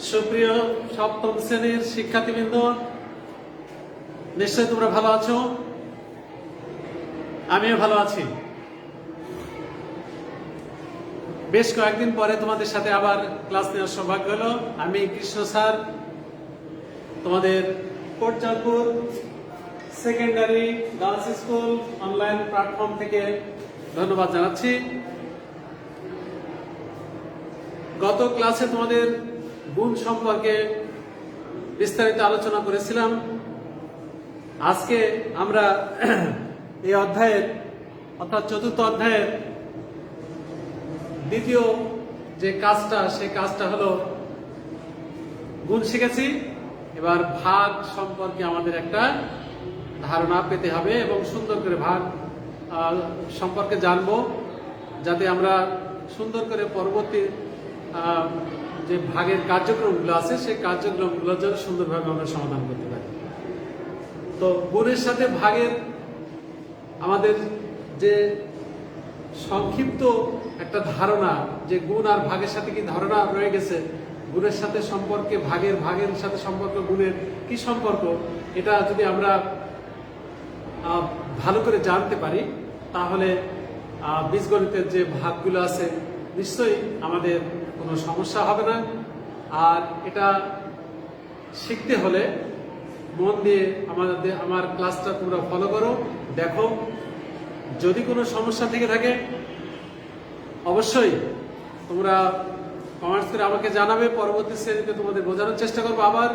সুপ্রিয় সপ্তম শ্রেণীর শিক্ষার্থীবৃন্দ, নিশ্চয়ই তোমরা ভালো আছো। আমিও ভালো আছি। বেশ কয়েকদিন পরে তোমাদের সাথে আবার ক্লাস নেওয়ার সৌভাগ্য হলো। আমি কৃষ্ণ স্যার তোমাদের Kotchandpur secondary girls school online platform থেকে ধন্যবাদ জানাচ্ছি। গত ক্লাসে তোমাদের গুণ সম্পর্কে বিস্তারিত আলোচনা করেছিলাম। আজকে আমরা এই অধ্যায়ের অর্থাৎ চতুর্থ অধ্যায়ের দ্বিতীয় যে কাজটা, সেই কাজটা হলো গুণ শিখেছি। এবার ভাগ সম্পর্কে আমাদের একটা ধারণা পেতে হবে এবং সুন্দর করে ভাগ সম্পর্কে জানবো, যাতে আমরা সুন্দর করে পরবর্তী যে ভাগের কার্যক্রমগুলো আছে সেই কার্যক্রমগুলো যেন সুন্দরভাবে আমরা সমাধান করতে পারি। তো গুণের সাথে ভাগের আমাদের যে সংক্ষিপ্ত একটা ধারণা, যে গুণ আর ভাগের সাথে কি ধারণা রয়ে গেছে, গুণের সাথে সম্পর্কে ভাগের সাথে সম্পর্ক, গুণের কি সম্পর্ক, এটা যদি আমরা ভালো করে জানতে পারি তাহলে বীজগণিতের যে ভাগগুলো আছে নিশ্চয়ই আমাদের কোনো সমস্যা হবে না। আর এটা শিখতে হলে মন দিয়ে আমার ক্লাসটা তোমরা ফলো করো, দেখো। যদি কোনো সমস্যা থেকে থাকে অবশ্যই তোমরা কমেন্টস করে আমাকে জানাবে। পরবর্তী শ্রেণীতে তোমাদের বোঝানোর চেষ্টা করবো আবার।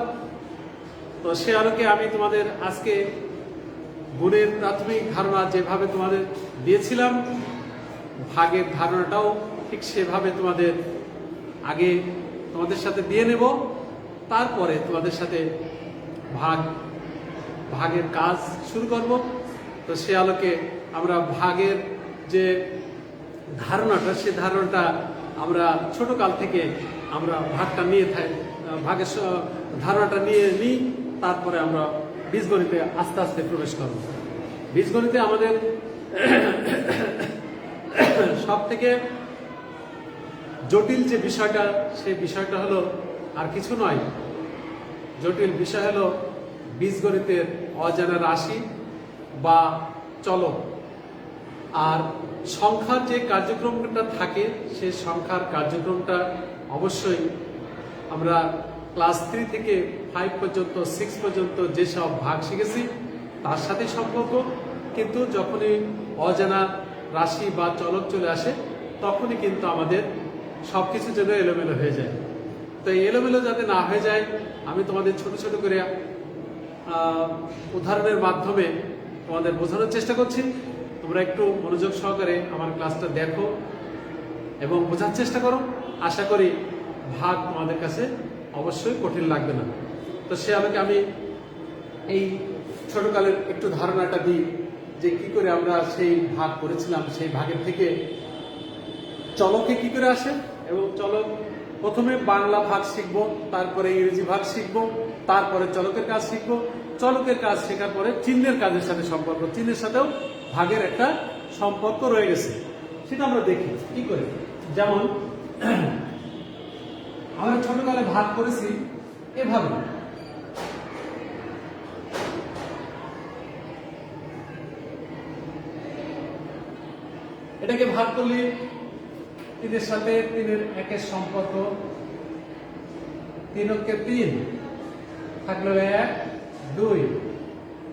তো সে আলোকে আমি তোমাদের আজকে গুণের প্রাথমিক ধারণা যেভাবে তোমাদের দিয়েছিলাম, ভাগের ধারণাটাও ঠিক সেভাবে তোমাদের আগে তোমাদের সাথে দিয়ে নেব। তারপরে তোমাদের সাথে ভাগের কাজ শুরু করব। তো সে আলোকে আমরা ভাগের যে ধারণাটা, সে ধারণাটা আমরা ছোটকাল থেকে আমরা ভাগটা নিয়ে ভাগের ধারণাটা নিয়ে নিই। তারপরে আমরা বীজগণিতে আস্তে আস্তে প্রবেশ করব। বীজগণিতে আমাদের সব থেকে জটিল যে বিষয়টা, সেই বিষয়টা হলো আর কিছু নয়, জটিল বিষয় হলো বীজগণিতের অজানা রাশি বা চলক। আর সংখ্যার যে কার্যক্রমটা থাকে, সেই সংখ্যার কার্যক্রমটা অবশ্যই আমরা ক্লাস 3 থেকে 5 পর্যন্ত, 6 পর্যন্ত যেসব ভাগ শিখেছি তার সাথে সম্পর্ক। কিন্তু যখনই অজানা রাশি বা চলক চলে আসে তখনই কিন্তু আমাদের সবকিছু যেন এলোমেলো হয়ে যায়। তো এই এলোমেলো যাতে না হয়ে যায়, আমি তোমাদের ছোট ছোট করে উদাহরণের মাধ্যমে তোমাদের বোঝানোর চেষ্টা করছি। তোমরা একটু মনোযোগ সহকারে আমার ক্লাসটা দেখো এবং বোঝার চেষ্টা করো। আশা করি ভাগ তোমাদের কাছে অবশ্যই কঠিন লাগবে না। তো সে আলোকে আমি এই ছোটকালের একটু ধারণাটা দিই যে কি করে আমরা সেই ভাগ করেছিলাম, সেই ভাগের থেকে চলকে কি করে আসে। এবং চলক প্রথমে বাংলা ভাগ শিখবো, তারপরে ইংরেজি ভাগ শিখবো, তারপরে চলকের কাজ শিখবো। চলকের কাজ শেখার পরে চিহ্নের কাজের সাথে সম্পর্ক, চিহ্নের সাথেও ভাগের একটা সম্পর্ক রয়ে গেছে, সেটা আমরা দেখি কি করে। যেমন আমরা ছোটকালে ভাগ করেছি এভাবে, এটাকে ভাগ করলে 3-এর সাথে 3-এর 1-এর সম্পর্ক, 3 অক্ষে 3 থাকলো 1, 2,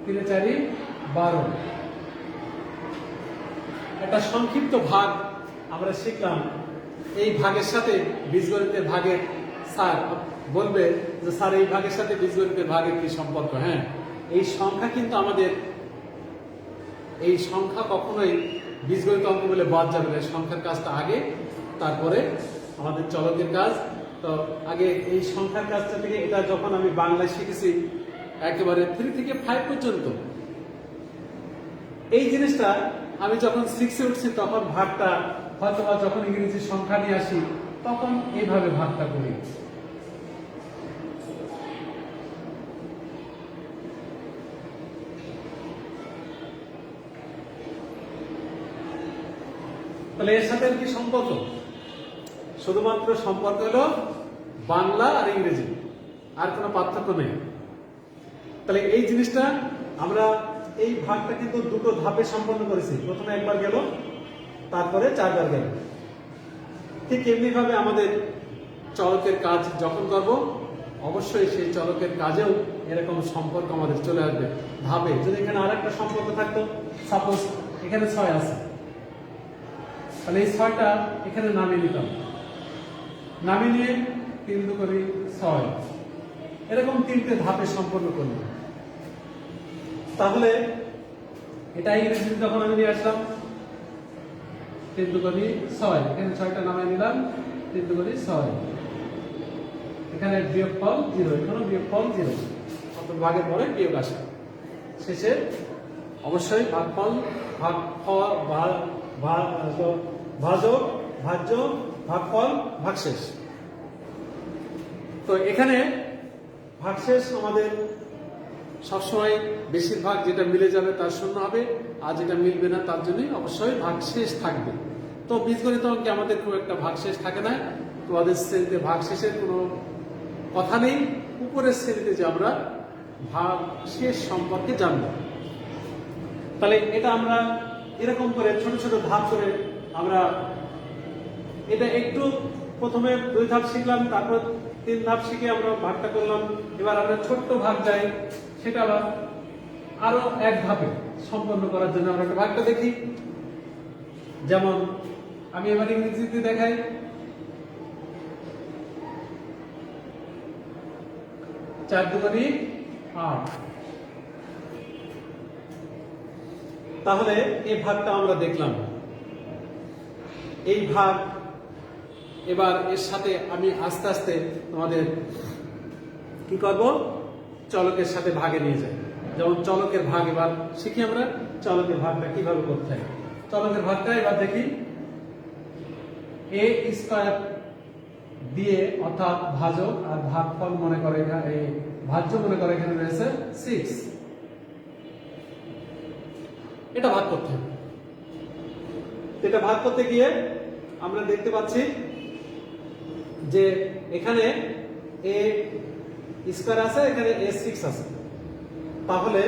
3 4 12। একটা সংক্ষিপ্ত ভাগ আমরা শিখলাম। এই ভাগের সাথে বীজগণিতের ভাগের স্যার বলবে যে স্যার এই ভাগের সাথে বীজগণিতের ভাগের কি সম্পর্ক। হ্যাঁ, এই সংখ্যা কিন্তু আমাদের, এই সংখ্যা কখনোই বীজগণিত অঙ্ক বলে বাদ যাবে না। সংখ্যার কাজটা আগে, তারপরে আমাদের চলকের কাজ। তো আগে এই সংখ্যার কাজটা থেকে, এটা যখন আমি বাংলায় শিখেছি একেবারে 3 থেকে 5 পর্যন্ত, এই জিনিসটা আমি যখন 6-এ উঠছি তখন ভাগটা হয়তো বা যখন ইংরেজি সংখ্যা নিয়ে আসি তখন এইভাবে ভাগটা করি। তাহলে এর সাথে কি সম্পর্ক? শুধুমাত্র সম্পর্ক হলো বাংলা আর ইংরেজি, আর কোনো পার্থক্য নেই। তাহলে এই জিনিসটা আমরা এই ভাগটা কিন্তু দুটো ধাপে সম্পন্ন করেছি। প্রথমে একবার গেল, তারপরে 4 বার গেল। ঠিক এমনি ভাবে আমাদের চলকের কাজ যখন করব, অবশ্যই সেই চলকের কাজেও এরকম সম্পর্ক আমাদের চলে আসবে ধাপে। যদি এখানে আর একটা সম্পর্ক থাকতো, সাপোজ এখানে 6 আছে, তাহলে এই 6টা এখানে নামিয়ে নিতাম, নামিয়ে নিয়ে 3 2 করি 6, এরকম 3টে ধাপে সম্পন্ন করলাম। তাহলে এটা ইংরেজিতে যখন আমি নিয়ে আসলাম 3 2 করি 6, এখানে 6টা নামিয়ে নিলাম, 3 2 করি 6, এখানে বিয়োগফল 0, এখানে বিয়োগফল 0, অর্থাৎ ভাগের পরে বিয়োগ আসে। শেষে অবশ্যই ভাগফল ভাজক ভাজ্য ভাগফল ভাগশেষ। তো এখানে ভাগশেষ আমাদের সবসময় বেশিরভাগ যেটা মিলে যাবে তার 0 হবে, আর যেটা মিলবে না তার জন্য অবশ্যই ভাগশেষ থাকবে। তো বীজগণিত অঙ্কে আমাদের খুব একটা ভাগশেষ থাকে না। তোমাদের শ্রেণীতে ভাগশেষের কোনো কথা নেই। উপরের শ্রেণীতে যে আমরা ভাগশেষ সম্পর্কে জানবো, তাহলে এটা আমরা এরকম করে ছোট ছোট ধাপ করে আমরা এটা একটু প্রথমে 2 ধাপ শিখলাম, তারপর 3 ধাপ শিখে আমরা ভাগটা করলাম। এবার আমরা ছোট্ট ভাগ যাই, সেটা আবার আরো 1 ধাপে সম্পন্ন করার জন্য আমরা একটা ভাগটা দেখি। যেমন আমি এবার ইংরেজিতে দেখাই। 4 2 করি 8। তাহলে এই ভাগটা আমরা দেখলাম। এই ভাগ এবার এর সাথে আমি আস্তে আস্তে তোমাদের কি করব, চলকের সাথে ভাগে নিয়ে যাই। যেমন চলকের ভাগ এবার শিখি আমরা, চলকের ভাগটা কিভাবে করতে হয়। চলকের ভাগটা এবার দেখি। a স্কয়ার দিয়ে, অর্থাৎ ভাজক আর ভাগফল মনে করে, এই ভাজ্য মনে করে এখানে রয়েছে 6, এটা ভাগ করতে হবে। এটা ভাগ করতে গিয়ে আমরা দেখতে পাচ্ছি যে এখানে a স্কয়ার আছে, এখানে a6 আছে। তাহলে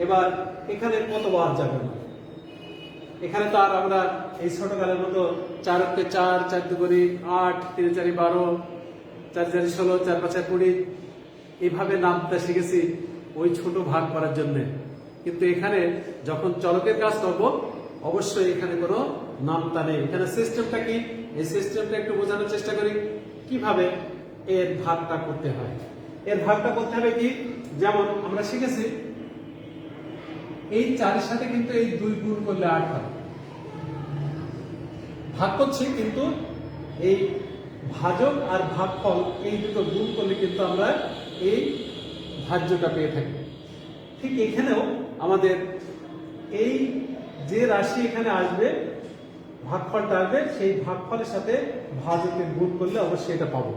এবার এখানে কতবার যাবে না, এখানে তো আর আমরা এই ছোটকালের মতো 4 কে 4 4 2 করি 8 3 4 12 4 4 16 4 5 20 এইভাবে নামতে শিখেছি ওই ছোট ভাগ করার জন্য। কিন্তু এখানে যখন চলকের কাজ করব, অবশ্যই এখানে কোনো নামতা নেই। এখানে সিস্টেমটা কি, এই সিস্টেমটা একটু বোঝানোর চেষ্টা করি কিভাবে এর ভাগটা করতে হয়। এর ভাগটা করতে হবে কি, যেমন আমরা শিখেছি এই 4 এর সাথে কিন্তু এই 2 গুণ করলে 8 হয়। ভাগ করছি কিন্তু এই ভাজক আর ভাগফল এই দুটো গুণ করলে কিন্তু আমরা এই ভাজ্যটা পেয়ে থাকি। ঠিক এখানেও আমাদের এই যে রাশি এখানে আসবে, ভাগফলটা আসবে, সেই ভাগফলের সাথে ভাজকের গুণ করলে অবশ্যই এটা পাবো।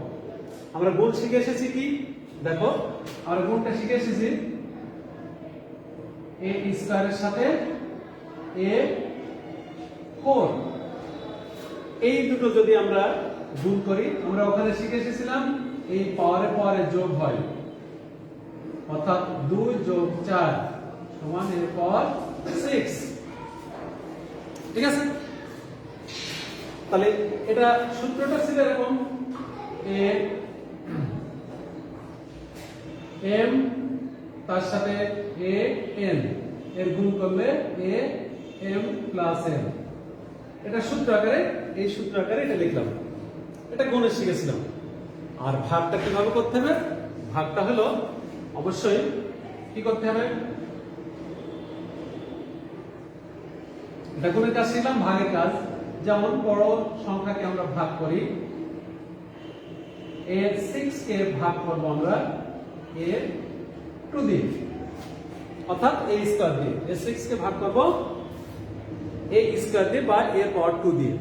আমরা গুণ শিখে এসেছি কি, দেখো আমরা গুণটা শিখে এসেছি a স্কয়ারের সাথে a4, এই দুটো যদি আমরা গুণ করি, আমরা ওখানে শিখে এসেছিলাম এই পাওয়ারে পাওয়ারে যোগ হয়, অর্থাৎ 2 যোগ 4 সমান এর পাওয়ার 6। ঠিক আছে, তাহলে এটা সূত্রটা ছিল এরকম, a m তার সাথে a n এর গুণ করলে a m প্লাস n। এটা সূত্র আকারে, এই সূত্র আকারে এটা লিখলাম। এটা গুণে শিখেছিলাম। আর ভাগটা কিভাবে করতে হবে, ভাগটা হলো অবশ্যই কি করতে হবে, এটা গুণের কাজ শিখলাম, ভাগের কাজ। যেমন বড় সংখ্যাকে আমরা ভাগ করি, এর 6 কে ভাগ করব আমরা এর 2 দিয়ে, অর্থাৎ a স্কয়ার দিয়ে। এর 6 কে ভাগ করব a স্কয়ার দিয়ে বা এর পাওয়ার 2 দিয়ে।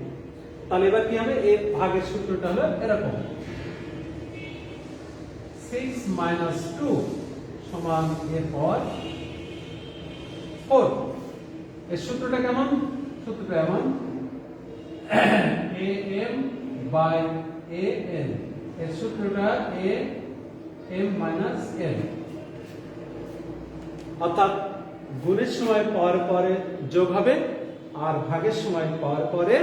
তাহলে এবার কি হবে, এর ভাগের সূত্রটা হলো এরকম, 6 মাইনাস 2 সমান এর পাওয়ার 4। এর সূত্রটা কেমন, সূত্রটা এমন, am বাই এ এন, এর সূত্রটা এ এম মাইনাস এন, অর্থাৎ গুণের সময় পাওয়ার পরে যোগ হবে আর ভাগের সময় পাওয়ার পরে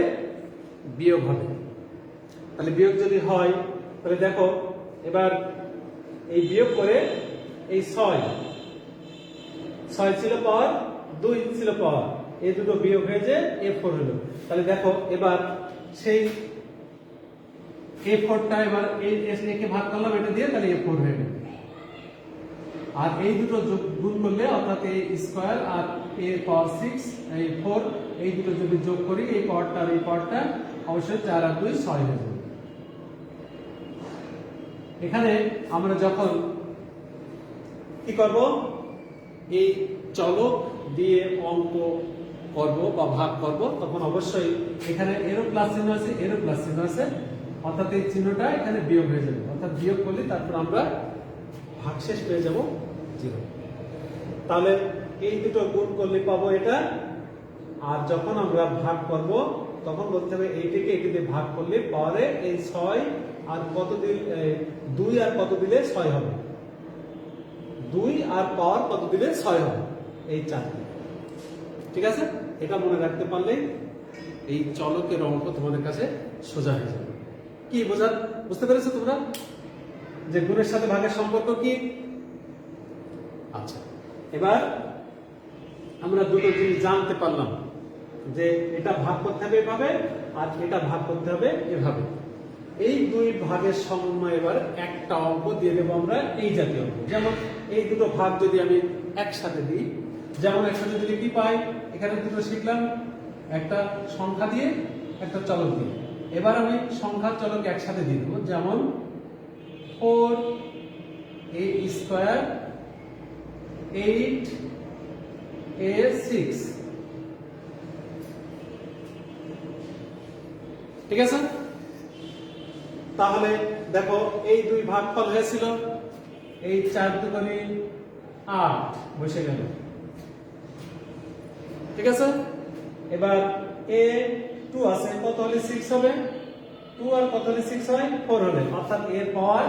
বিয়োগ হবে। তাহলে বিয়োগ যদি হয় তাহলে দেখো এবার এই বিয়োগ করে এই 6 ছিল পাওয়ার, 2 ছিল পাওয়ার, এই দুটো বিয়োগ হয়ে যে A4 হলো। তাহলে দেখো এবার সেই A4টা এবার এই A কে ভাগ করলাম এটা দিয়ে, তাহলে A4 হয়ে গেল। আর এই দুটো যোগ গুণ করলে অর্থাৎ A স্কয়ার আর A পাওয়ার 6 এই 4, এই দুটো যদি যোগ করি এই পাওয়ারটা আর এই পাওয়ারটা অবশ্যই 4 আর 2 6 হয়ে যাবে। এখানে আমরা যখন কি করব, এই চলক দিয়ে অঙ্ক করব বা ভাগ করব, তখন অবশ্যই এখানে এরও প্লাস চিহ্ন আছে, এরও প্লাস চিহ্ন আছে, অর্থাৎ এই চিহ্নটা এখানে বিয়োগ হয়ে যাবে। অর্থাৎ বিয়োগ করলে তারপর আমরা ভাগশেষ পেয়ে যাব 0। তাহলে এই দুটো গুণ করলে পাবো এটা, আর যখন আমরা ভাগ করব তখন বলতে হবে এইটাকে এটি দিয়ে ভাগ করলে পাওয়ারে এই 6 আর কত দিলে 2 আর কত দিলে 6 হবে, 2 আর পাওয়ার কত দিলে 6 হবে, এই 4 দিয়ে। ঠিক আছে, এটা মনে রাখতে পারলে এই চলকের অঙ্ক তোমাদের কাছে সোজা হয়ে যাবে। কি বুঝতে পেরেছো তোমরা যে গুণের সাথে ভাগের সম্পর্ক কি? আচ্ছা, এবার আমরা দুটো জিনিস জানতে পারলাম যে এটা ভাগ করতে হবে এভাবে আর এটা ভাগ করতে হবে এভাবে। এই দুই ভাগের সমন্বয় এবার একটা অঙ্ক দিয়ে দেবো আমরা এই জাতীয় অঙ্ক। যেমন এই দুটো ভাগ যদি আমি একসাথে দিই, যেমন একসাথে দিলে কি পাই, এখানে দুটো শিখলাম, একটা সংখ্যা দিয়ে একটা চলক দিয়ে। এবার আমি সংখ্যা চলক একসাথে দিয়ে দেবো, যেমন 4a স্কয়ার 8a6। ঠিক আছে, তাহলে দেখো এই দুই ভাগফল হয়েছিল, এই 4 দুগুণে 8 বসে গেল। ঠিক আছে, এবার a2 আছে, কত হলে 6 হবে, 2 আর কত হলে 6 হয়, 4 হলে, অর্থাৎ এর পাওয়ার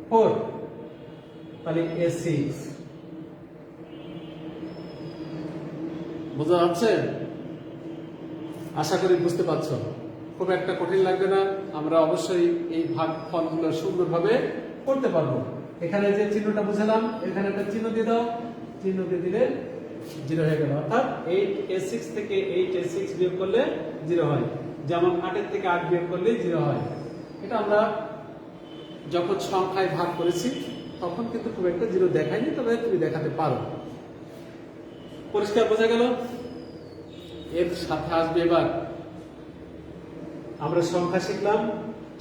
4, তাহলে a6। বোঝা যাচ্ছে? আশা করি বুঝতে পারছো, খুব একটা কঠিন লাগবে না। আমরা অবশ্যই এই ভাগফলগুলো সুন্দরভাবে করতে পারবো। এখানে যে চিহ্নটা বুঝালাম, এখানে একটা চিহ্ন দিয়ে দাও, চিহ্ন দিয়ে দিলে 0 হয়ে গেল। অর্থাৎ 8a6 থেকে 8a6 বিয়োগ করলে 0 হয়, যেমন 8 এর থেকে 8 বিয়োগ করলে 0 হয়। এটা আমরা যখন সংখ্যায় ভাগ করেছি তখন কিন্তু খুব একটা 0 দেখায়নি, তবে তুমি দেখাতে পারো। পরিষ্কার বোঝা গেল? এর সাথে আসবে এবার আমরা সংখ্যা শিখলাম,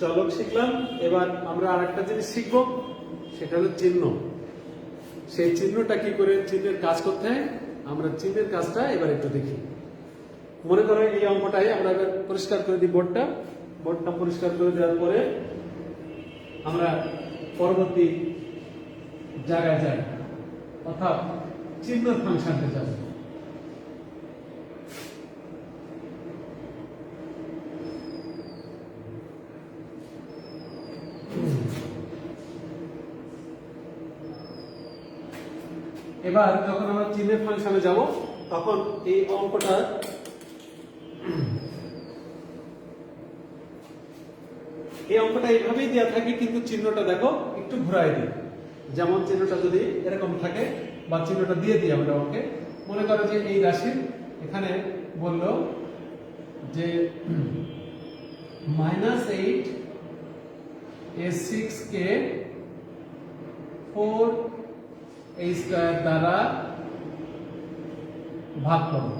চলক শিখলাম, এবার আমরা আরেকটা জিনিস শিখবো, সেটা হলো চিহ্ন। সেই চিহ্নটা কি করে চিহ্নের কাজ করতে হয়, আমরা চিহ্নের কাজটা এবার একটু দেখি। মনে করো এই অঙ্কটাই আমরা এবার পরিষ্কার করে দিই, বোর্ডটা পরিষ্কার করে দেওয়ার পরে আমরা পরবর্তী জায়গায় যাই, অর্থাৎ চিহ্ন ফাংশনতে যাব। এবার যখন আমরা চিহ্নের ফাংশনে যাব তখন এই অঙ্কটা এইভাবেই দেওয়া থাকে, কিন্তু চিহ্নটা দেখো একটু ঘুরাই দিই। যেমন চিহ্নটা যদি এরকম থাকে বা চিহ্নটা দিয়ে দিই আমরা অঙ্কে, মনে করো যে এই রাশির এখানে বললো যে -8 a6 কে 4 a স্কয়ার দ্বারা ভাগ করো।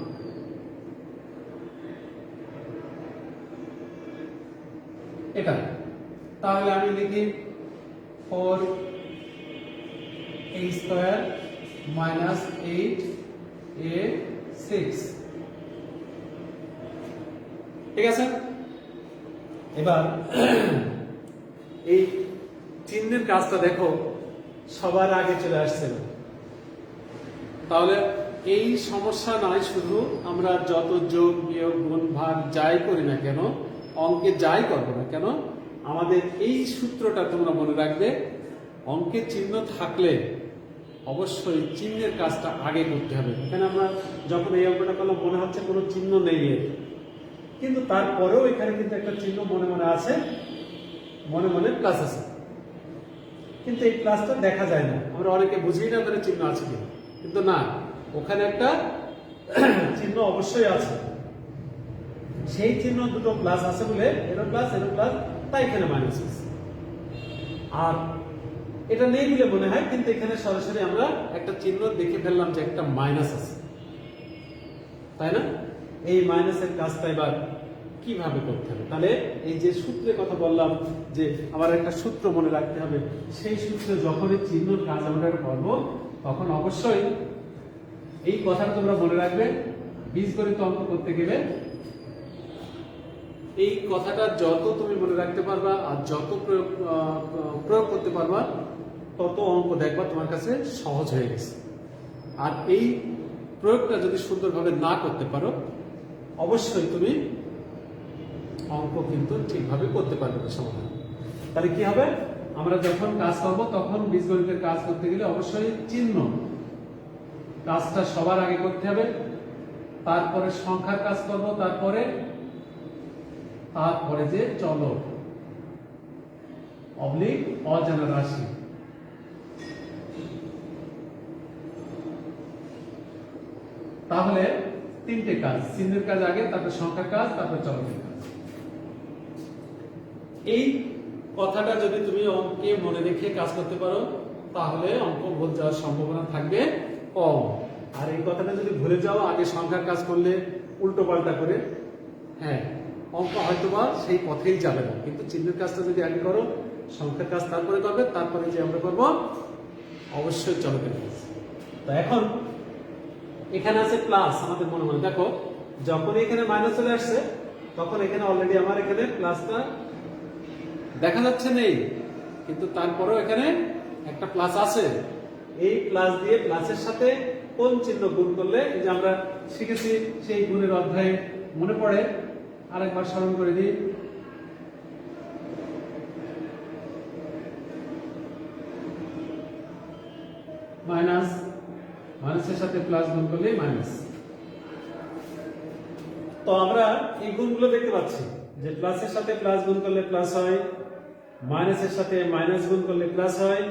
এটা তাহলে আমি লিখি 4 a স্কয়ার মাইনাস 8 a6। ঠিক আছে, এবার এই চিহ্নের কাজটা দেখো সবার আগে চলে আসছে। তাহলে এই সমস্যা নয়, শুধু আমরা যত যোগ বিয়োগ গুণ ভাগ যাই করি না কেন, অঙ্কে যাই করবো না কেন আমাদের এই সূত্রটা তোমরা মনে রাখবে, অঙ্কের চিহ্ন থাকলে অবশ্যই চিহ্নের কাজটা আগে করতে হবে। এখানে আমরা যখন এই অঙ্কটা করলাম মনে হচ্ছে কোনো চিহ্ন নেই এর, কিন্তু তারপরেও এখানে কিন্তু একটা চিহ্ন মনে মনে আছে, মনে মনে প্লাস আছে, কিন্তু এই প্লাসটা দেখা যায় না, আমরা অনেকে বুঝি না ওখানে চিহ্ন আছে কিনা, কিন্তু না, ওখানে একটা চিহ্ন অবশ্যই আছে। সেই চিহ্ন দুটো প্লাস আছে বলে এরও প্লাস তাই এখানে মাইনাস আছে। আর এটা নেই বলে মনে হয়, কিন্তু এখানে সরাসরি আমরা একটা চিহ্ন দেখে ফেললাম যে একটা মাইনাস আছে, তাই না? এই মাইনাসের কাজটা এবার কিভাবে করতে হবে? তাহলে এই যে সূত্রের কথা বললাম যে আমার একটা সূত্র মনে রাখতে হবে, সেই সূত্রে যখনই চিহ্নর কাজ আমরা করবো তখন অবশ্যই এই কথাটা তোমরা মনে রাখবে, বীজগণিত অঙ্ক করতে গেলে এই কথাটা যত তুমি মনে রাখতে পারবা আর যত প্রয়োগ করতে পারবা তত অঙ্ক দেখবা তোমার কাছে সহজ হয়ে গেছে। আর এই প্রয়োগটা যদি সুন্দরভাবে না করতে পারো অবশ্যই তুমি অঙ্ক কিন্তু ঠিকভাবে করতে পারবে না সমাধান। তাহলে কি হবে, আমরা যখন কাজ করব তখন বীজগণিতের কাজ করতে গেলে অবশ্যই চিহ্ন কাজটা সবার আগে করতে হবে, তারপরে সংখ্যার কাজ করব, তারপরে যে চলক অবলিক অজানা রাশি, তাহলে তিনটে কাজ, চিহ্নের কাজ আগে, তারপর সংখ্যার কাজ, তারপর চলকের কাজ। এই কথাটা যদি তুমি অঙ্কে মনে রেখে কাজ করতে পারো তাহলে অঙ্ক ভুল যাওয়ার সম্ভাবনা থাকবে কম। আর এই কথাটা যদি ভুলে যাও আগে সংখ্যার কাজ করলে উল্টো পাল্টা করে, হ্যাঁ অঙ্ক হয়তোবা সেই পথেই যাবে না, কিন্তু চিহ্নের কাজটা যদি আগে করো, সংখ্যার কাজ তারপরে করবে, তারপরে যে আমরা করবো অবশ্যই চলকের কাজ। তো এখন এখানে আছে প্লাস, আমাদের মনে মনে দেখো যখন এখানে মাইনাস চলে আসছে তখন এখানে অলরেডি আমার এখানে প্লাসটা দেখা যাচ্ছে নেই, কিন্তু তারপরেও এখানে একটা প্লাস আছে। এই প্লাস দিয়ে প্লাসের সাথে কোন চিহ্ন গুণ করলে, এই যে আমরা শিখেছি সেই গুণের অধ্যায়ে মনে পড়ে, আরেকবার স্মরণ করে দিই। মাইনাসের সাথে প্লাস গুণ করলে মাইনাস। তো আমরা এই গুণগুলো দেখতে পাচ্ছি যে প্লাসের সাথে প্লাস গুণ করলে প্লাস হয়, মাইনাসের সাথে মাইনাস গুণ করলে প্লাস হয়,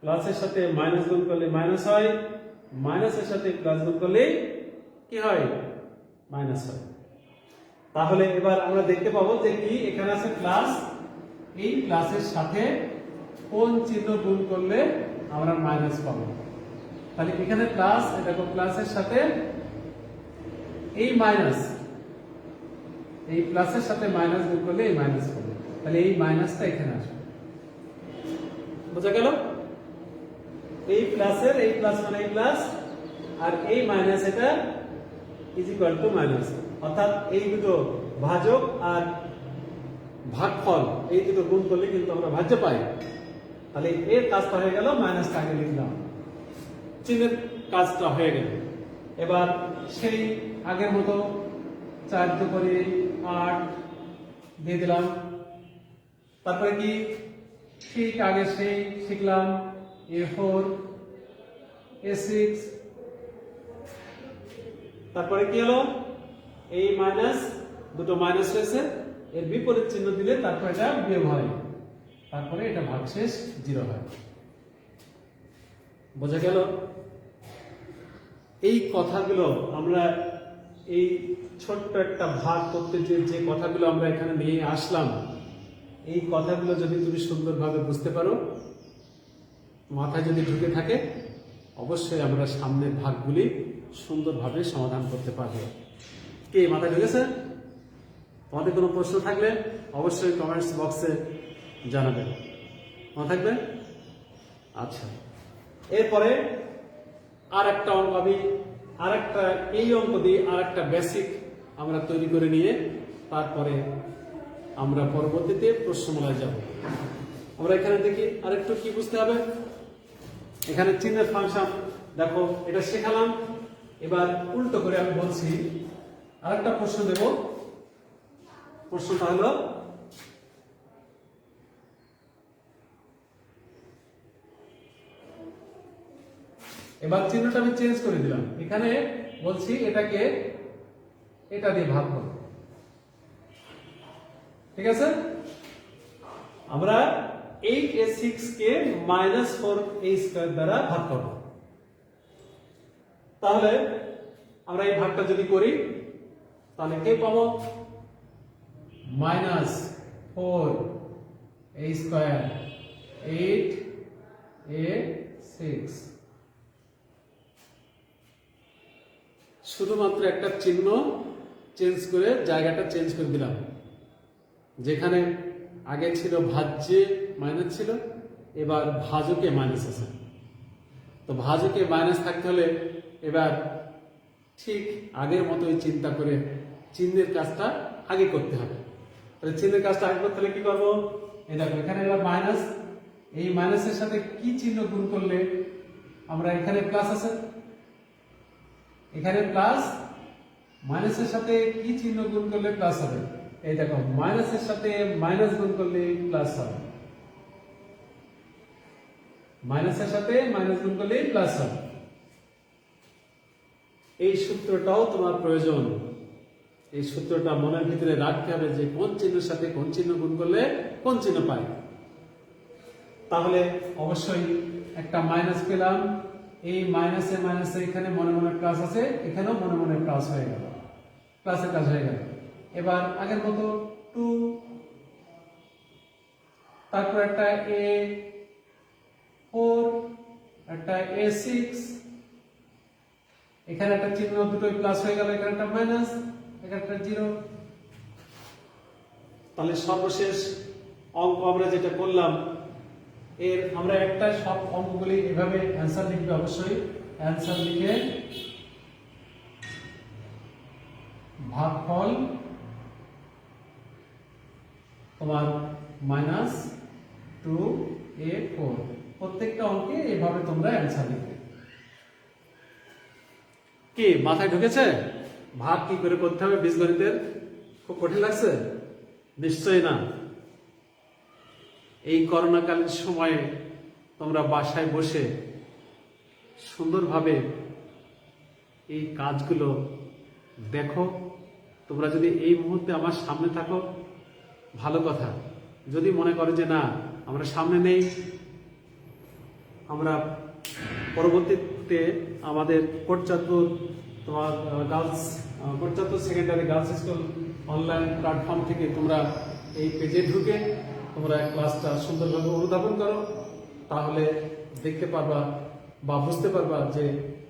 প্লাসের সাথে মাইনাস গুণ করলে মাইনাস হয়, মাইনাসের সাথে প্লাস গুণ করলে কি হয়, মাইনাস হয়। তাহলে এবার আমরা দেখতে পাবো যে কি এখানে আছে প্লাস, এই প্লাসের সাথে কোন চিহ্ন গুণ করলে আমরা মাইনাস পাবো। তাহলে এখানে প্লাস, দেখো প্লাসের সাথে এই মাইনাস, এই প্লাসের সাথে মাইনাস গুণ করলে এই মাইনাস পাবো, তাহলে এই মাইনাসটা এখানে আসবে। বোঝা গেল? এই প্লাসের এই প্লাস মানে এই প্লাস, আর এই মাইনাস এটা ইজ ইকুয়াল টু মাইনাস, অর্থাৎ এই দুটো ভাজক আর ভাগফল এই দুটো গুণ করলে কিন্তু আমরা ভাজ্য পাই। তাহলে এর কাজটা হয়ে গেল, মাইনাসটা আগে লিখলাম, চিহ্নের কাজটা হয়ে গেল। এবার সেই আগের মতো 4 2 করে 8 দিয়ে দিলাম, তারপরে কি ঠিক আগে সেই শিখলাম A4 A6, তারপরে কি হলো, এই মাইনাস, দুটো মাইনাস হয়েছে, এর বিপরীত চিহ্ন দিলে তারপরে এটা বিয়োগ হয়, তারপরে এটা ভাগশেষ 0 হয়। বোঝা গেল? এই কথাগুলো আমরা এই ছোট্ট একটা ভাগ করতে যে কথাগুলো আমরা এখানে নিয়ে আসলাম, এই কথাগুলো যদি তুমি সুন্দরভাবে বুঝতে পারো, মাথায় যদি ঢুকে থাকে, অবশ্যই আমরা সামনের ভাগগুলি সুন্দরভাবে সমাধান করতে পারবো। কে মাথায় ঢুকেছে? তোমাদের কোনো প্রশ্ন থাকলে অবশ্যই কমেন্টস বক্সে জানাবেন। মনে থাকবে? আচ্ছা, এরপরে আর একটা অঙ্ক, আমি আর একটা এই অঙ্ক দিয়ে আর একটা বেসিক আমরা তৈরি করে নিয়ে তারপরে আমরা পরবর্তীতে প্রশ্নমালায় যাব। আমরা এখানে দেখি আরেকটু কি বুঝতে হবে। এখানে চিহ্নের ফাংশন দেখো, এটা শেখালাম। এবার উল্টো করে আমি বলছি, আরেকটা প্রশ্ন দেব প্রশ্নটা হলো এবার চিহ্নটা আমি চেঞ্জ করে দিলাম, এখানে বলছি এটাকে এটা দিয়ে ভাগ করো, ঠিক আছে? আমরা 8a6 কে -4a² দ্বারা ভাগ করব। তাহলে আমরা এই ভাগটা যদি করি তাহলে কে পাবো? -4a² 8a6। শুধুমাত্র একটা চিহ্ন চেঞ্জ করে জায়গাটা চেঞ্জ করে দিলাম, যেখানে আগে ছিল ভাজ্যে মাইনাস ছিল, এবার ভাজকে মাইনাস আছে। তো ভাজকে মাইনাস থাকতে হলে এবার ঠিক আগের মতোই চিন্তা করে চিহ্নের কাজটা আগে করতে হবে। তাহলে চিহ্নের কাজটা আগে করতে হলে কি করবো? এই দেখো এখানে এবার মাইনাস, এই মাইনাসের সাথে কি চিহ্ন গুণ করলে আমরা এখানে প্লাস আছে, এখানে প্লাস, মাইনাসের সাথে কি চিহ্ন গুণ করলে প্লাস হবে? এই দেখো মাইনাসের সাথে মাইনাস গুণ করলে প্লাস হবে, মাইনাসের সাথে মাইনাস গুণ করলে প্লাস হবে। এই সূত্রটাও তোমার প্রয়োজন, এই সূত্রটা মনের ভিতরে রাখতে হবে যে কোন চিহ্নের সাথে কোন চিহ্ন গুণ করলে কোন চিহ্ন পাই। তাহলে অবশ্যই একটা মাইনাস পেলাম, এই মাইনাসে মাইনাসে এখানে মনে মনে প্লাস আছে, এখানেও মনে মনে প্লাস হয়ে গেল, প্লাসের কাজ হয়ে গেল। এবার আগের মতো 2, তারপর একটা a4, একটা a6, এখানে একটা চিহ্ন দুটোই প্লাস হয়ে গেল, এখানে একটা মাইনাস, এখানে একটা 0। তাহলে সর্বশেষ অঙ্ক আমরা যেটা করলাম, এর আমরা একটা সব অঙ্কগুলি এভাবে অ্যান্সার লিখবে, অবশ্যই অ্যান্সার লিখে ভাগফল তোমার -2a4, প্রত্যেকটা অঙ্কে এইভাবে তোমরা অ্যান্সার লিখবে। কি মাথায় ঢুকেছে? ভাগ কি করে করতে হবে বীজগণিতের খুব কঠিন লাগছে? নিশ্চয়ই না। এই করোনাকালীন সময়ে তোমরা বাসায় বসে সুন্দরভাবে এই কাজগুলো দেখো। তোমরা যদি এই মুহূর্তে আমার সামনে থাকো ভালো কথা, যদি মনে করো যে না আমরা সামনে নেই, আমরা পরবর্তীতে আমাদের কোটচাঁদপুর তোমার Kotchandpur secondary girls school online platform থেকে তোমরা এই পেজে ঢুকে তোমরা ক্লাসটা সুন্দরভাবে অনুধাবন করো, তাহলে দেখতে পারবা বা বুঝতে পারবা যে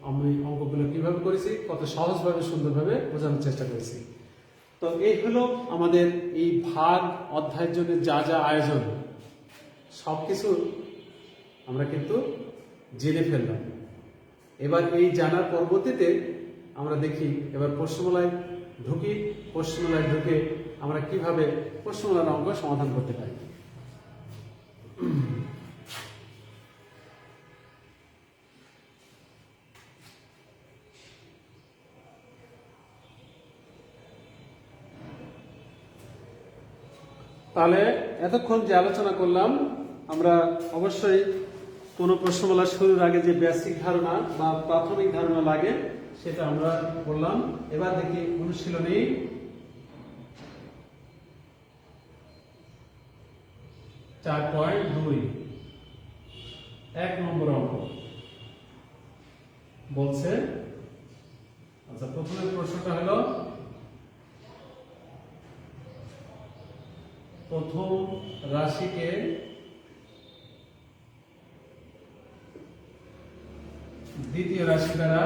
আমি অঙ্কগুলো কিভাবে করেছি, কত সহজভাবে সুন্দরভাবে বোঝানোর চেষ্টা করেছি। তো এই হলো আমাদের এই ভাগ অধ্যায়ের জন্য যা যা আয়োজন, সবকিছু আমরা কিন্তু জেনে ফেললাম। এবার এই জানার পরবর্তীতে আমরা দেখি এবার প্রশ্নমালায় ঢুকি, প্রশ্নমালায় ঢুকে আমরা কিভাবে প্রশ্নমালার অঙ্ক সমাধান করতে পারি। তাহলে এতক্ষণ যে আলোচনা করলাম, আমরা অবশ্যই কোনো প্রশ্নমালা শুরুর আগে যে বেসিক ধারণা বা প্রাথমিক ধারণা লাগে সেটা আমরা বললাম। এবার দেখি অনুশীলনী 4.2 1 নম্বর অঙ্ক বলছে। আচ্ছা, প্রথমে প্রশ্নটা হলো প্রথম রাশিকে দ্বিতীয় রাশি দ্বারা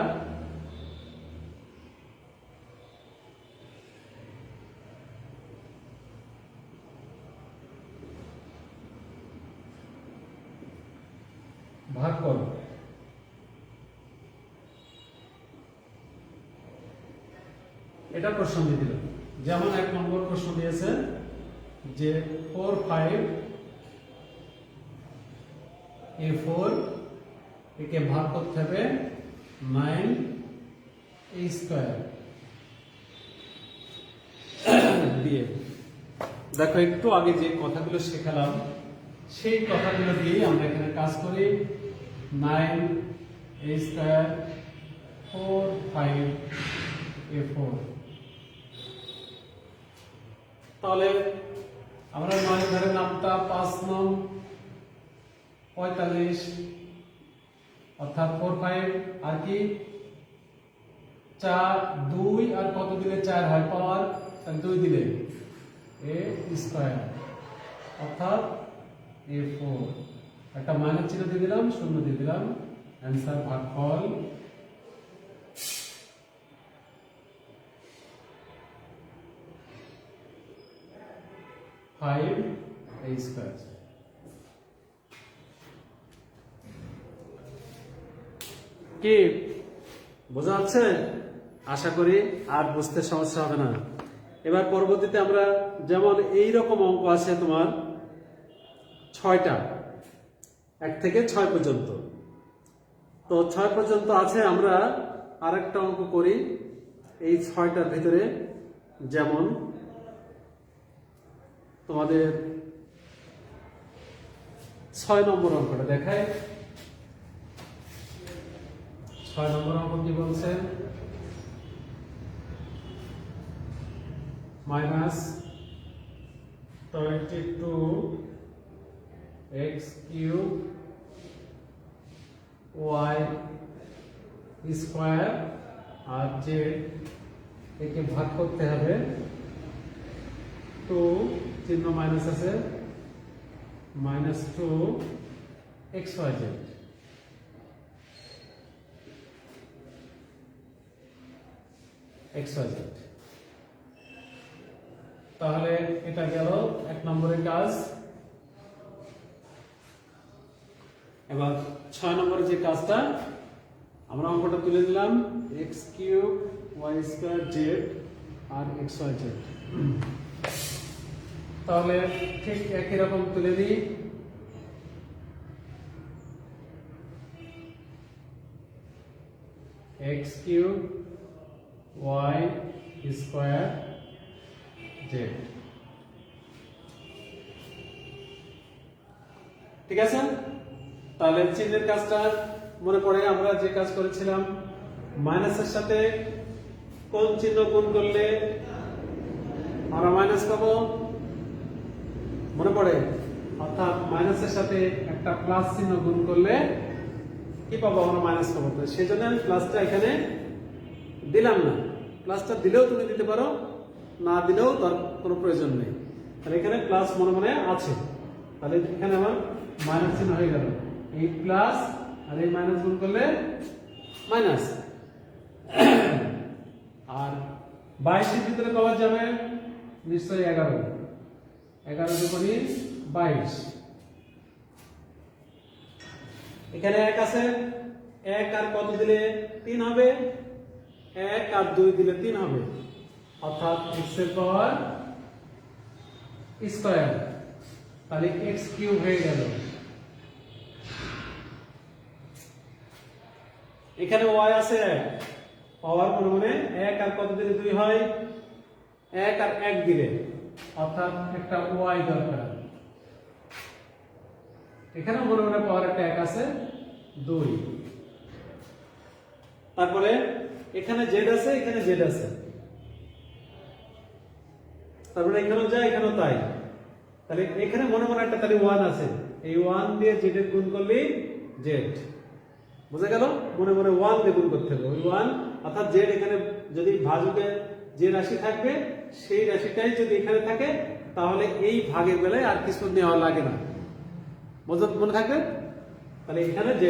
ভাগ করো। এটা প্রশ্ন দিয়ে দিল। যেমন 1 নম্বর প্রশ্ন দিয়েছে যে 4 5 a4 একে ভাগ করতে হবে 9a² দিয়ে। দেখো একটু আগে যে কথাগুলো শেখালাম সেই কথাগুলো দিয়েই আমরা এখানে কাজ করি। 9a square 4 5a4। তাহলে আমরা 9 ধরে নামটা 5 নং 45 অর্থাৎ 4 5 আর কি 4 2 আর কত দিলে 4 হয় পাওয়ার, তাহলে 2 দিলে a স্কয়ার অর্থাৎ a4। একটা মাইনাস চিহ্ন দিয়ে দিলাম, শূন্য দিয়ে দিলাম, অ্যান্সার ভাগফল 5a স্কয়ার। কি বোঝা যাচ্ছে? আশা করি আর বুঝতে সমস্যা হবে না। এবার পরবর্তীতে আমরা যেমন এই রকম অঙ্ক আছে তোমার 6টা, 1 থেকে 6 পর্যন্ত। তো 6 পর্যন্ত আছে, আমরা আরেকটা অঙ্ক করি এই 6টার ভিতরে। যেমন তোমাদের 6 নম্বর অঙ্কটা দেখায়। 6 নম্বর অঙ্ক কি বলছে? -22x কিউব y স্কয়ার আর z একে ভাগ করতে হবে 2 চিহ্ন মাইনাস আছে -2xyz। xyz। তাহলে এটা গেল 1 নম্বরের কাজ। এবার 6 নম্বরের যে কাজটা, আমরা অঙ্কটা তুলে দিলাম x cube y square z আর xyz। তাহলে ঠিক একই রকম তুলে দিই। x cube y square z। ঠিক আছে? তাহলে চিহ্নের কাজটা মনে পড়ে আমরা যে কাজ করেছিলাম, মাইনাসের সাথে কোন চিহ্ন গুণ করলে আমরা মাইনাস পাবো? মনে পড়ে? অর্থাৎ মাইনাসের সাথে একটা প্লাস চিহ্ন গুণ করলে কি পাবো? আমরা মাইনাস পাবো। তো সেজন্য আমি প্লাসটা এখানে দিলাম না। প্লাসটা দিলেও তুমি দিতে পারো, না দিলেও তার কোনো প্রয়োজন নেই। তাহলে এখানে প্লাস মনে মনে আছে, তাহলে এখানে আমার মাইনাস চিহ্ন হয়ে গেল। এই প্লাস আর এই মাইনাস গুণ করলে মাইনাস। আর 22 এর ভিতরে পাওয়া যাবে নিশ্চয়ই 11। 11 দুগুণে 22। এখানে 1 আছে, 1 আর কত দিলে 3 হবে? 1 আর 2 দিলে 3 হবে, অর্থাৎ x এর পাওয়ার স্কয়ার। তাহলে x কিউব হয়ে গেল। এখানে y আছে 1, পাওয়ার মনে মনে 1 আর কত দিলে 2 হয়? 1 আর 1 দিলে, অর্থাৎ একটা y দরকার। এখানে মনে মনে পাওয়ার একটা 1 আছে 2। তারপরে এখানে z আছে, এখানে z আছে, তারপরে এখানেও যা এখানেও তাই। তাহলে এখানে মনে মনে একটা তাহলে 1 আছে, এই 1 দিয়ে z এর গুণ করলে z। বুঝা গেল? মনে মনে 1 দিয়ে গুণ করতে হবে, ওই 1 অর্থাৎ z এখানে যদি ভাজকে যে রাশি থাকবে সেই রাশিটাই যদি এখানে থাকে তাহলে এই ভাগের বেলায় আর কিছু নেওয়া লাগে না। মনে থাকবে? তাহলে এখানে z,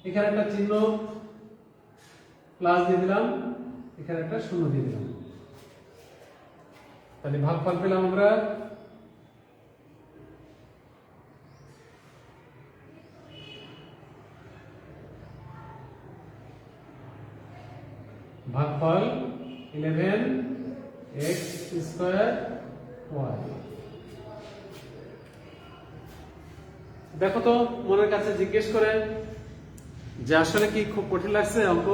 এখানে একটা চিহ্ন প্লাস দিয়ে দিলাম, এখানে একটা শূন্য দিয়ে দিলাম। তাহলে ভাগফল পেলাম আমরা ভাগফল 11x স্কয়ার y। দেখো তো মনের কাছে জিজ্ঞেস করে যে আসলে কি খুব কঠিন লাগছে অঙ্ক?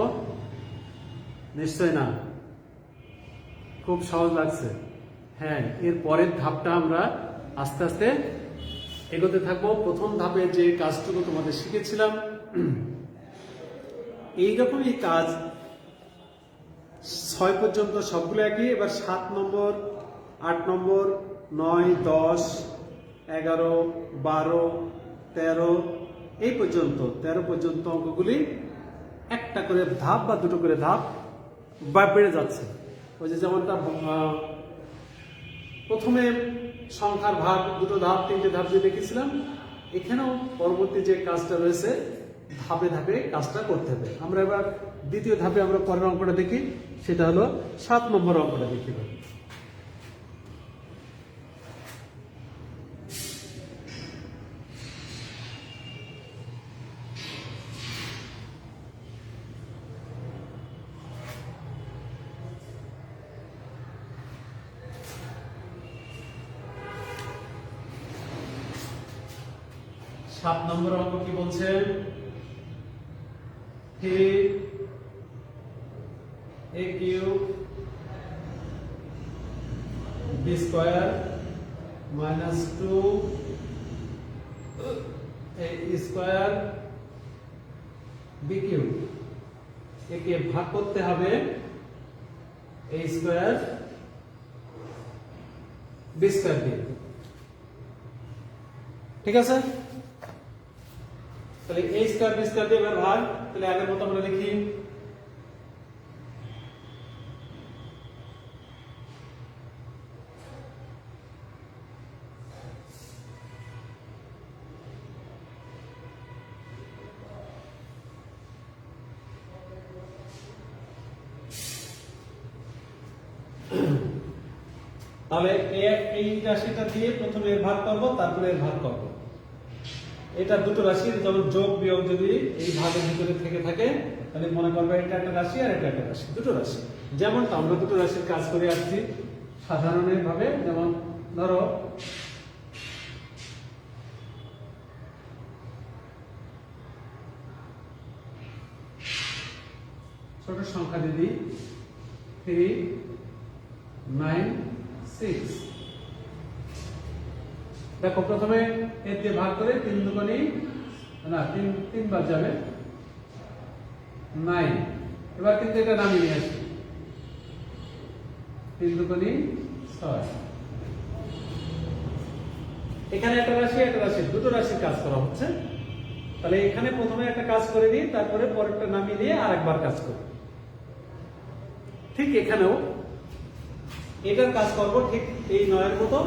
নিশ্চয় না। খুব সহজ লাগছে। হ্যাঁ, এর পরের ধাপটা আমরা আস্তে আস্তে এগোতে থাকবো। প্রথম ধাপে যে কাজটুকু তোমাদের শিখেছিলাম, এইরকমই কাজ 6 পর্যন্ত সবগুলো একই। এবার 7 নম্বর, 8 নম্বর, 9, 10, 11, 12, 13 এই পর্যন্ত 13 পর্যন্ত অঙ্কগুলি একটা করে ধাপ বা দুটো করে ধাপ বেড়ে যাচ্ছে। ওই যে যেমনটা প্রথমে সংখ্যার ভাগ দুটো ধাপ, তিনটে ধাপ দিয়ে দেখেছিলাম, এখানেও পরবর্তী যে কাজটা রয়েছে ধাপে ধাপে কাজটা করতে হবে। আমরা এবার দ্বিতীয় ধাপে আমরা পরের অঙ্কটা দেখি, সেটা হলো 7 নম্বর অঙ্কটা দেখতে পাবো। সাত নম্বর অঙ্ক কি বলছে? 3a cube b square minus 2a square b cube, একে ভাগ করতে হবে a স্কয়ার b স্কয়ার দিয়ে। ঠিক আছে, তাহলে a স্কয়ার b স্কয়ার দিয়ে এবার ভাগ। তাহলে আগের মতো আমরা লিখি তাহলে এই রাশিটা দিয়ে প্রথমে এর ভাগ করব, তারপরে এর ভাগ করব। এটা দুটো রাশি, যেমন যোগ বিয়োগ যদি এই ভাগের ভিতরে থেকে থাকে, তাহলে মনে করবে এটা একটা রাশি আর এটা একটা রাশি, দুটো রাশি। যেমনটা আমরা দুটো রাশির কাজ করে আসছি সাধারণভাবে। যেমন ধরো ছোট সংখ্যা যদি 3, 9, 6, দেখো প্রথমে এর দিয়ে ভাগ করে 3 দুগুণে না 3 বার যাবে 9। এবার কিন্তু এটা নামিয়ে নিয়ে আসি, 3 দুগুণে 6। এখানে একটা রাশি একটা রাশি, দুটো রাশির কাজ করা হচ্ছে। তাহলে এখানে প্রথমে একটা কাজ করে দিই, তারপরে পরেরটা নামিয়ে দিয়ে আরেকবার কাজ করি। ঠিক এখানেও এটার কাজ করব ঠিক এই 9 এর মতো,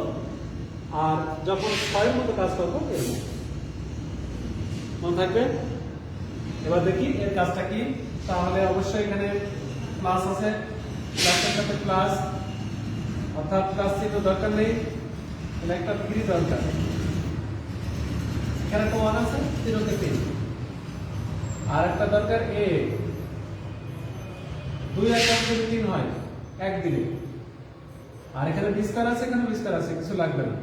আর যখন 6 এর মতো কাজ করবো এর মতো। মনে থাকবে? এবার দেখি এর কাজটা কি। তাহলে অবশ্যই এখানে প্লাস আছে, প্লাসের সাথে প্লাস, অর্থাৎ প্লাস চিহ্ন দরকার নেই, তাহলে একটা 3 দরকার। এখানে একটা 1 আছে, 0 তে 3, আর একটা দরকার a। 2 আর 1 যদি 3 হয় এক দিনে। আর এখানে b স্কয়ার আছে, এখানে b স্কয়ার আছে, কিছু লাগবে না।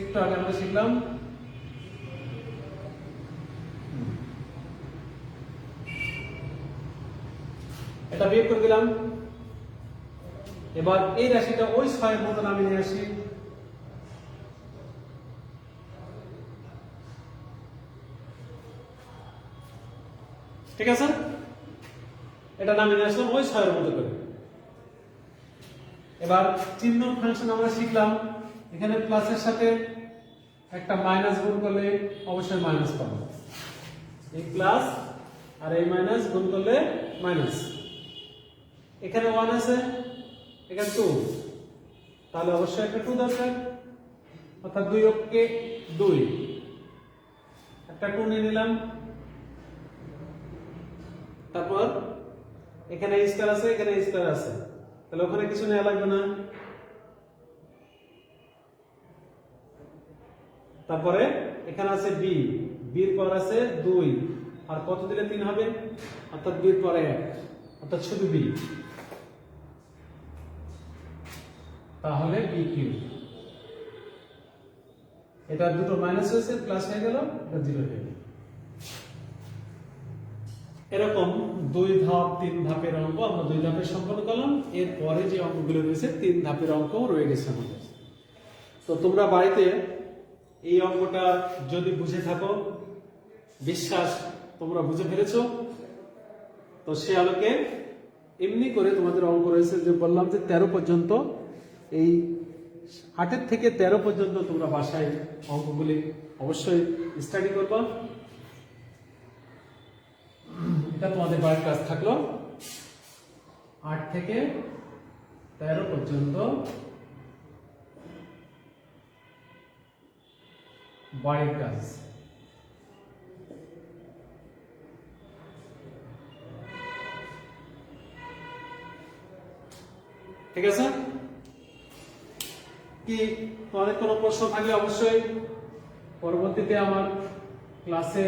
একটু আগে আমরা শিখলাম এটা বিয়োগ করে দিলাম। এবার এই রাশিটা ওই 6 এর মতো নামিয়ে নিয়ে আসি। ঠিক আছে, এটা নামিয়ে নিয়ে আসলাম ওই 6 এর মতো করে। এবার চিহ্ন ফাংশন আমরা শিখলাম, এখানে প্লাসের সাথে একটা মাইনাস গুণ করলে অবশ্যই মাইনাস পাবো। এই প্লাস আর এই মাইনাস গুণ করলে মাইনাস। এখানে 1 আছে, এখানে 2, তাহলে অবশ্যই একটা 2 দরকার, অর্থাৎ 2 অক্ষে 2, একটা 2 নিয়ে নিলাম। তারপর এখানে স্কয়ার আছে, এখানে স্কয়ার আছে, তাহলে ওখানে কিছু নেওয়া লাগবে না। তারপরে এখানে আছে b, b এর পর আছে 2, আর কত দিলে 3 হবে, অর্থাৎ b এর পরে 1, অর্থাৎ শুধু b, তাহলে b কিউব। এটা দুটো মাইনাস হয়েছে, প্লাস হয়ে গেল, এটা 0 হয়ে গেল। এরকম 2 ধাপ 3 ধাপের অঙ্ক আমরা 2 ধাপে সম্পন্ন করলাম। এরপরে যে অঙ্কগুলো রয়েছে 3 ধাপের অঙ্ক রয়ে গেছে আমাদের। তো তোমরা বাড়িতে এই অঙ্কটা যদি বুঝে থাকো, বিশ্বাস তোমরা বুঝে ফেলেছো, তো সে আলোকে এমনি করে তোমাদের অঙ্ক রয়েছে যে বললাম যে 13 পর্যন্ত, এই 8 থেকে 13 পর্যন্ত তোমরা বাসায় অঙ্কগুলি অবশ্যই স্টাডি করবা। এটা তোমাদের বাড়ির কাজ থাকলো। 8 থেকে 13 পর্যন্ত বাড়ির কাজ। ঠিক আছে? কি তোমাদের কোনো প্রশ্ন থাকলে অবশ্যই পরবর্তীতে আমার ক্লাসে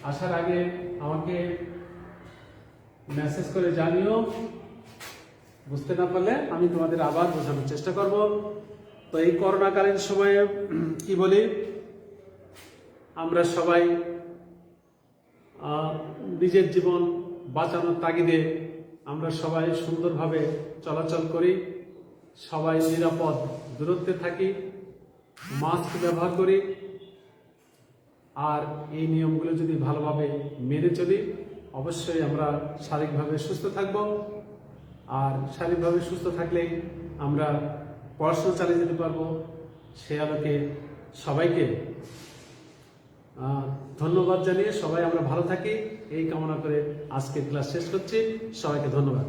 আসার আগে আমাকে মেসেজ করে জানিও। বুঝতে না পারলে আমি তোমাদের আবার বোঝানোর চেষ্টা করব। তো এই করোনাকালীন সময়ে কি বলি, আমরা সবাই নিজের জীবন বাঁচানোর তাগিদে আমরা সবাই সুন্দরভাবে চলাচল করি, সবাই নিরাপদ দূরত্বে থাকি, মাস্ক ব্যবহার করি, আর এই নিয়মগুলো যদি ভালোভাবে মেনে চলি অবশ্যই আমরা শারীরিকভাবে সুস্থ থাকব। আর শারীরিকভাবে সুস্থ থাকলেই আমরা পড়াশোনা চালিয়ে যেতে পারবো। সে আলোকে সবাইকে ধন্যবাদ জানিয়ে সবাই আমরা ভালো থাকি এই কামনা করে আজকের ক্লাস শেষ করছি। সবাইকে ধন্যবাদ।